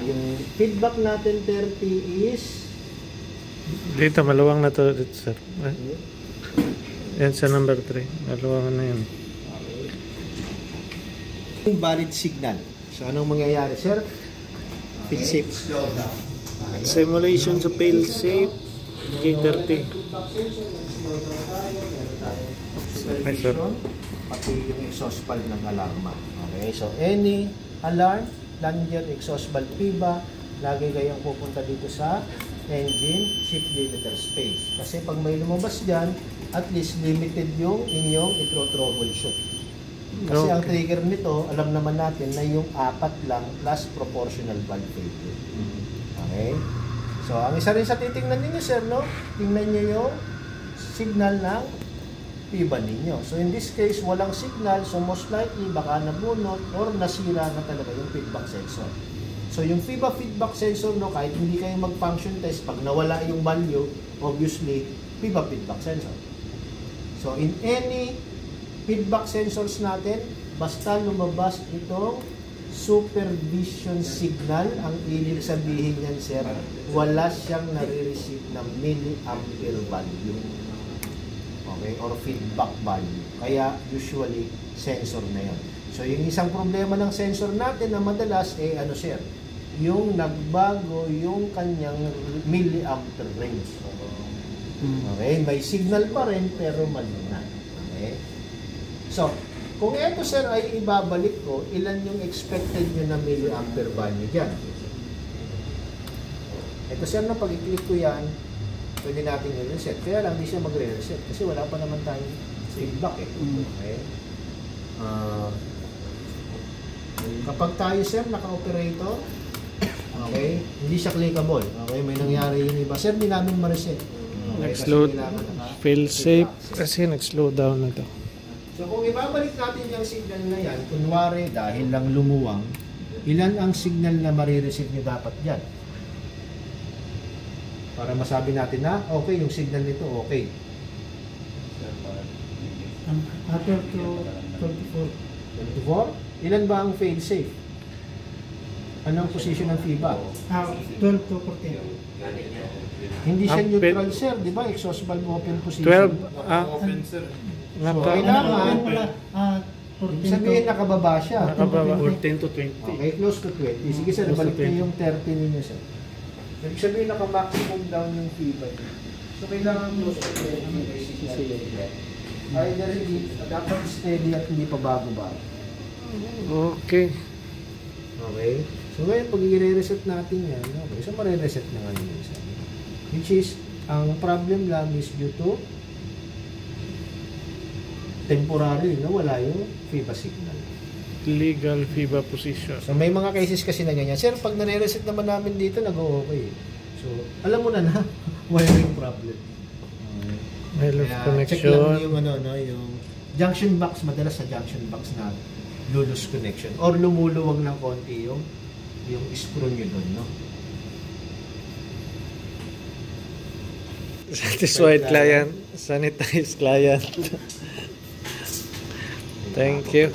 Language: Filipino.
Yung feedback natin 30 is Dito, maluwang na to dito, sir. Yan sa number 3. Maluwang na yun. valid signal. So, anong mangyayari, sir? Fail-safe. Simulation sa fail-safe. K30. Ay, sir. Pati yung exhaust valve ng alarma. Okay, so any alarm, plunger, exhaust valve, PIBA, lagi kayong pupunta dito sa engine shift limiter space. Kasi pag may lumabas dyan, at least limited yung inyong i-troubleshoot. Kasi ang trigger nito, alam naman natin na yung 4 lang plus proportional valve failure. Okay? So, ang isa rin sa titingnan ninyo, sir, no? Tingnan nyo yung signal ng PIBA ninyo. So, in this case, walang signal. So, most likely, baka nabunot or nasira na talaga yung feedback sensor. So, yung PIBA feedback sensor, no, kahit hindi kayo mag-function test, pag nawala yung value, obviously, PIBA feedback sensor. So, in any feedback sensors natin, basta lumabas itong supervision signal, ang ibig sabihin yan, sir, wala siyang nare-receive ng milliampere value. Okay? Or feedback value. Kaya, usually, sensor na yun. So, yung isang problema ng sensor natin na madalas, ano, sir, yung nagbago yung kanyang milliampere range. Okay? May signal pa rin, pero mali na. Okay? So, kung ito, sir, ay ibabalik ko, ilan yung expected nyo na milliampere value dyan? Ito, sir, na pag i-click ko yan, pwede natin yung reset. Kaya lang, hindi siya magre-reset. Kasi wala pa naman tayong feedback, eh. Okay? Kapag tayo, sir, naka-operator, okay, hindi siya clickable. Okay, may nangyari yung iba. Sir, hindi namin ma-reset. Okay, Nag-slow, fail-safe kasi nag-slow down na to. So, kung ibabalik natin yung signal na yan, kunwari, dahil lang lumuwang, ilan ang signal na marireceive nyo dapat dyan? Para masabi natin na, okay, yung signal nito, okay. After to 24. 24? Ilan ba ang fail-safe? Anong position ng FIBA? 12 to 14. Hindi siya neutral, sir. Di ba? Exhaust valve open position. 12. Open, sir. So, kailangan, sabihin nakababa siya. Nakababa. 14 to 20. Okay, close to 20. Sige, sir, balik niyo yung 30 ninyo, sir. Ibig sabihin, naka-maximum down yung FIBA. So, kailangan close to 20. Either hindi, dapat steady at hindi pa bago-bago. Okay. Okay? So, ngayon, pag i-reset natin yan, okay, so mare-reset na nga yung isa. Which is, ang problem lang is due to temporary, no? Wala yung FIBA signal. Legal FIBA position. So, may mga cases kasi na ganyan. Sir, pag nare-reset naman namin dito, nag-o-okay. So, alam mo na na, wiring problem. Well of Check lang connection. yung, yung junction box, madalas sa junction box na lulus connection. Or lumuluwag ng konti yung screw nyo doon, no? Satisfied client. Sanitized client. Thank you.